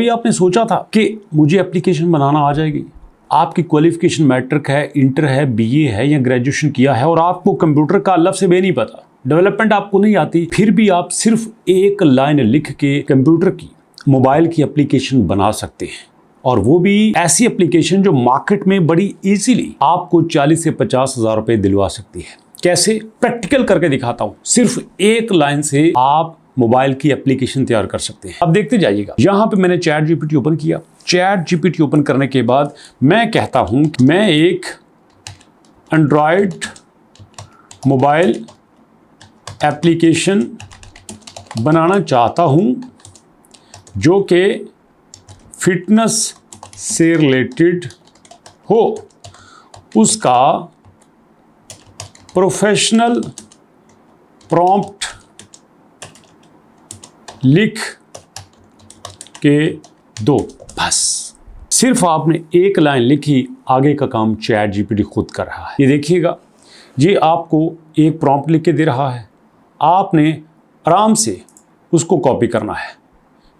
कभी आपने सोचा था कि मुझे एप्लीकेशन बनाना आ जाएगी? आपकी क्वालिफिकेशन मैट्रिक है, इंटर है, बीए है या ग्रेजुएशन किया है और आपको कंप्यूटर का लफ्ज़ से बे नहीं पता, डेवलपमेंट आपको नहीं आती, फिर भी आप सिर्फ एक लाइन लिख के कंप्यूटर की, मोबाइल की एप्लीकेशन बना सकते हैं। और वो भी ऐसी एप्लीकेशन जो मार्केट में बड़ी इजीली आपको 40 से 50 हज़ार रुपए दिलवा सकती है। कैसे? प्रैक्टिकल करके दिखाता हूं। सिर्फ एक लाइन से आप मोबाइल की एप्लीकेशन तैयार कर सकते हैं। अब देखते जाइएगा। यहां पे मैंने चैट जीपीटी ओपन किया। चैट जीपीटी ओपन करने के बाद मैं कहता हूं कि मैं एक एंड्रॉयड मोबाइल एप्लीकेशन बनाना चाहता हूं जो कि फिटनेस से रिलेटेड हो, उसका प्रोफेशनल प्रॉम्प्ट लिख के दो। बस सिर्फ आपने एक लाइन लिखी, आगे का काम चैट जीपीटी खुद कर रहा है। ये देखिएगा, ये आपको एक प्रॉम्प्ट लिख के दे रहा है, आपने आराम से उसको कॉपी करना है।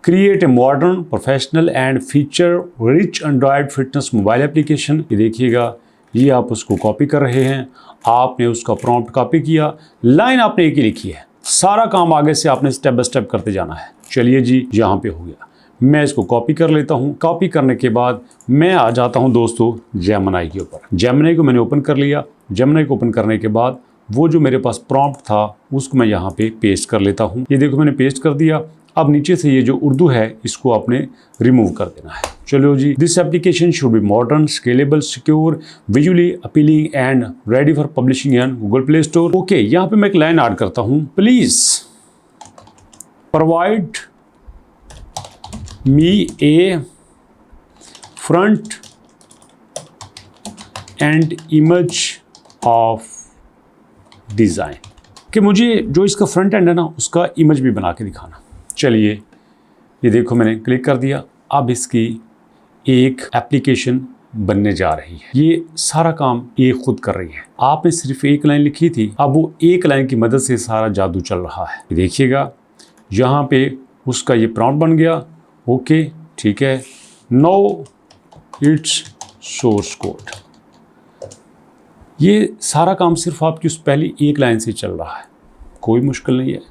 Create a modern professional and feature rich Android fitness mobile application. ये देखिएगा, ये आप उसको कॉपी कर रहे हैं, आपने उसका प्रॉम्प्ट कॉपी किया, लाइन आपने एक ही लिखी है, सारा काम आगे से आपने स्टेप बाय स्टेप करते जाना है। चलिए जी, यहाँ पे हो गया। मैं इसको कॉपी कर लेता हूँ। कॉपी करने के बाद मैं आ जाता हूँ दोस्तों जेमिनी के ऊपर। जेमिनी को मैंने ओपन कर लिया। जेमिनी को ओपन करने के बाद वो जो मेरे पास प्रॉम्प्ट था उसको मैं यहाँ पे पेस्ट कर लेता हूँ। ये देखो मैंने पेस्ट कर दिया। अब नीचे से ये जो उर्दू है इसको आपने रिमूव कर देना है। चलो जी, this application should be modern, scalable, secure, visually appealing and ready for publishing in Google Play Store. Okay, यहाँ पे मैं एक लाइन ऐड करता हूँ। Please provide me a front end image of design, कि मुझे जो इसका फ्रंट एंड है ना उसका इमेज भी बना के दिखाना। चलिए, ये देखो मैंने क्लिक कर दिया। अब इसकी एक एप्लीकेशन बनने जा रही है। ये सारा काम ये खुद कर रही है। आपने सिर्फ एक लाइन लिखी थी, अब वो एक लाइन की मदद से सारा जादू चल रहा है। ये देखिएगा, यहाँ पे उसका ये प्रॉम्प्ट बन गया। ओके, ठीक है। No it's source code. ये सारा काम सिर्फ आपकी उस पहली एक लाइन से चल रहा है, कोई मुश्किल नहीं है।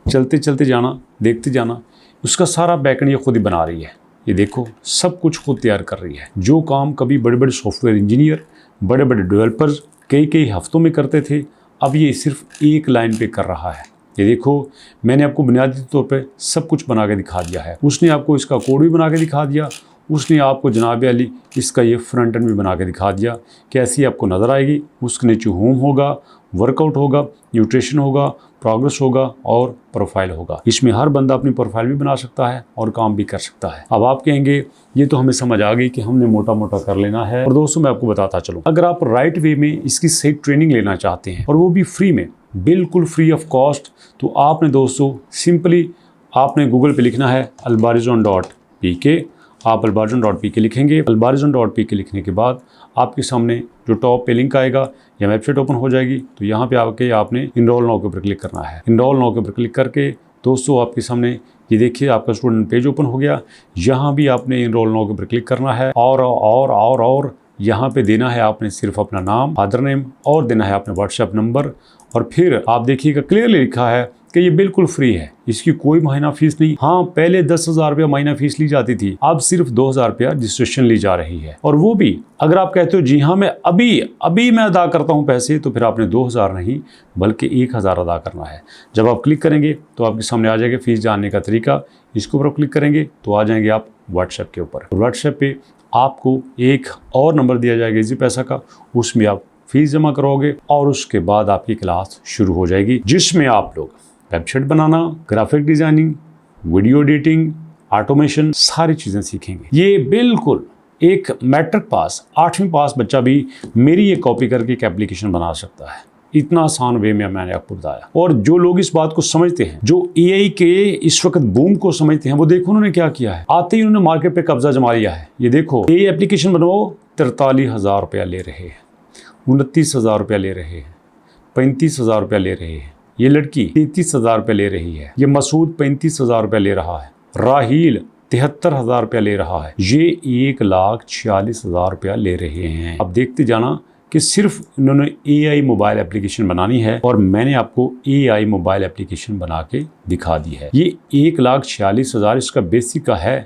चलते चलते जाना, देखते जाना, उसका सारा बैकएंड ये खुद ही बना रही है। ये देखो, सब कुछ खुद तैयार कर रही है। जो काम कभी बड़े बड़े सॉफ्टवेयर इंजीनियर, बड़े बड़े डेवलपर्स कई हफ्तों में करते थे, अब ये सिर्फ एक लाइन पे कर रहा है। ये देखो, मैंने आपको बुनियादी तौर पे सब कुछ बना के दिखा दिया है। उसने आपको इसका कोड भी बना के दिखा दिया, उसने आपको जनाब अली इसका ये फ्रंट एंड भी बना के दिखा दिया। कैसी आपको नज़र आएगी। उसके नीचे होम होगा, वर्कआउट होगा, न्यूट्रिशन होगा, प्रोग्रेस होगा और प्रोफाइल होगा। इसमें हर बंदा अपनी प्रोफाइल भी बना सकता है और काम भी कर सकता है। अब आप कहेंगे ये तो हमें समझ आ गई कि हमने मोटा मोटा कर लेना है। और दोस्तों, मैं आपको बताता चलूँ, अगर आप राइट वे में इसकी सही ट्रेनिंग लेना चाहते हैं और वो भी फ्री में, बिल्कुल फ्री ऑफ कॉस्ट, तो आपने दोस्तों सिंपली आपने गूगल पे लिखना है albarizon.pk। आप albarizon.pk लिखेंगे। albarizon.pk लिखने के बाद आपके सामने जो टॉप पे लिंक आएगा या वेबसाइट ओपन हो जाएगी। तो यहाँ पे आके आपने इनरोल नाउ के ऊपर क्लिक करना है। इनरोल नाउ के ऊपर क्लिक करके दोस्तों आपके सामने ये देखिए आपका स्टूडेंट पेज ओपन हो गया। यहाँ भी आपने इनरोल नाउ के ऊपर क्लिक करना है और यहाँ पे देना है आपने सिर्फ अपना नाम, फादर नेम, और देना है अपना व्हाट्सएप नंबर। और फिर आप देखिएगा क्लियरली लिखा है कि ये बिल्कुल फ्री है, इसकी कोई महीना फीस नहीं। हाँ, पहले 10,000 रुपया महीना फीस ली जाती थी, अब सिर्फ 2,000 रुपया रजिस्ट्रेशन ली जा रही है। और वो भी अगर आप कहते हो जी हाँ मैं अभी मैं अदा करता हूँ पैसे, तो फिर आपने 2,000 नहीं बल्कि 1,000 अदा करना है। जब आप क्लिक करेंगे तो आपके सामने आ जाएगा फीस जानने का तरीका। इसके ऊपर क्लिक करेंगे तो आ जाएंगे आप व्हाट्सएप के ऊपर। व्हाट्सएप पे आपको एक और नंबर दिया जाएगा इजी पैसा का, उसमें आप फीस जमा करोगे और उसके बाद आपकी क्लास शुरू हो जाएगी, जिसमें आप लोग वेबसाइट बनाना, graphic designing, video editing, automation, सारी चीज़ें सीखेंगे। ये बिल्कुल एक मैट्रिक पास, 8वीं पास बच्चा भी मेरी ये कॉपी करके एक एप्लीकेशन बना सकता है। इतना आसान वे में मैंने आपको बताया। और जो लोग इस बात को समझते हैं, जो एआई के इस वक्त बूम को समझते हैं, वो देखो उन्होंने क्या किया है। आते ही उन्होंने मार्केट पे कब्जा जमा लिया है। ये देखो, एआई एप्लीकेशन बनवाओ 43,000 रुपया ले रहे हैं, 29,000 रुपया ले रहे हैं, 35,000 रुपया ले रहे हैं। ये लड़की 33,000 रुपये ले रही है। ये मसूद 35,000 रुपये ले रहा है। राहील 73,000 रुपया ले रहा है, ये 1,46,000 रुपया ले रहे हैं। अब देखते जाना कि सिर्फ इन्होंने AI मोबाइल एप्लीकेशन बनानी है और मैंने आपको AI मोबाइल एप्लीकेशन बना के दिखा दी है। ये 1,46,000 इसका बेसिक का है,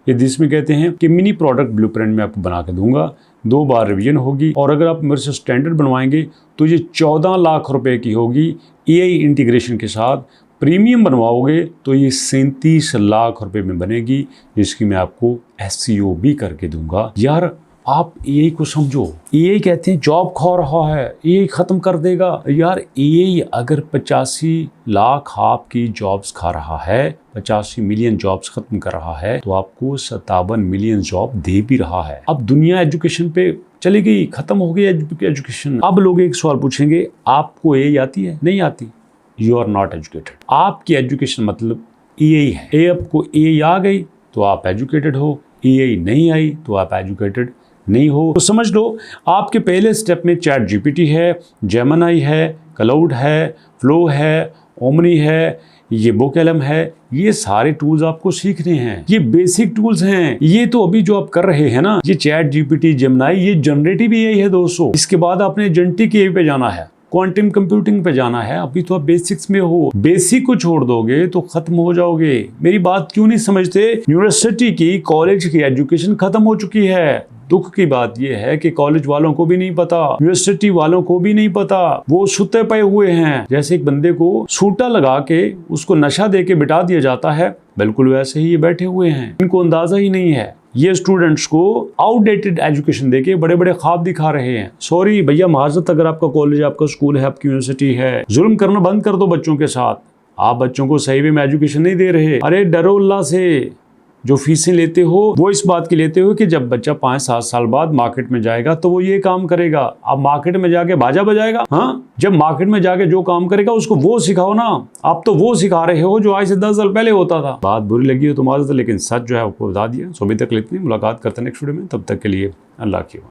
ये जिसमें कहते हैं कि मिनी प्रोडक्ट ब्लूप्रिंट मैं आपको बना के दूंगा, 2 बार रिवीजन होगी और अगर आप मेरे से स्टैंडर्ड बनवाएंगे तो ये 14 लाख रुपए की होगी। AI इंटीग्रेशन के साथ प्रीमियम बनवाओगे तो ये 37 लाख रुपए में बनेगी, जिसकी मैं आपको SEO भी करके दूंगा। यार आप AI को समझो, AI कहते हैं जॉब खा रहा है, AI खत्म कर देगा। यार AI अगर 85 लाख आपकी जॉब्स खा रहा है, 85 मिलियन जॉब्स खत्म कर रहा है, तो आपको 57 मिलियन जॉब दे भी रहा है। अब दुनिया एजुकेशन पे चली गई, खत्म हो गई एजुकेशन। अब लोग एक सवाल पूछेंगे, आपको AI आती है? नहीं आती, यू आर नॉट एजुकेटेड। आपकी एजुकेशन मतलब AI है। आपको AI आ गई तो आप एजुकेटेड हो, AI नहीं आई तो आप एजुकेटेड नहीं हो। तो समझ लो आपके पहले स्टेप में चैट GPT है, जेमिनी है, क्लाउड है, फ्लो है, ओमनी है, ये बुकएलएम है, ये सारे टूल्स आपको सीखने हैं। ये बेसिक टूल्स हैं। ये तो अभी जो आप कर रहे हैं ना, ये चैट GPT, जेमिनी, ये जनरेटिव AI है दोस्तों। इसके बाद आपने एजेंटिक AI पे जाना है, क्वांटम कंप्यूटिंग पे जाना है। अभी तो आप बेसिक्स में हो, बेसिक को छोड़ दोगे तो खत्म हो जाओगे। मेरी बात क्यों नहीं समझते? यूनिवर्सिटी की, कॉलेज की एजुकेशन खत्म हो चुकी है। दुख की बात यह है कि कॉलेज वालों को भी नहीं पता, यूनिवर्सिटी वालों को भी नहीं पता, वो सुते पए हुए हैं। जैसे एक बंदे को सूटा लगा के उसको नशा दे के बिठा दिया जाता है, बिल्कुल वैसे ही ये बैठे हुए हैं, इनको अंदाजा ही नहीं है। ये स्टूडेंट्स को आउटडेटेड एजुकेशन देके बड़े बड़े ख्वाब दिखा रहे हैं। सॉरी भैया, माजरत, अगर आपका कॉलेज, आपका स्कूल है, आपकी यूनिवर्सिटी है, जुल्म करना बंद कर दो बच्चों के साथ। आप बच्चों को सही वे में एजुकेशन नहीं दे रहे। अरे डरो अल्लाह से। जो फीसें लेते हो वो इस बात की लेते हो कि जब बच्चा 5-7 साल बाद मार्केट में जाएगा तो वो ये काम करेगा। अब मार्केट में जाके बाजा बजाएगा? हाँ, जब मार्केट में जाके जो काम करेगा उसको वो सिखाओ ना। आप तो वो सिखा रहे हो जो आज से 10 साल पहले होता था। बात बुरी लगी हो तो माजरत, लेकिन सच जो है आपको बता दिया। सो अभी तक इतनी, मुलाकात करते हैं नेक्स्ट वीडियो में। तब तक के लिए अल्लाह की।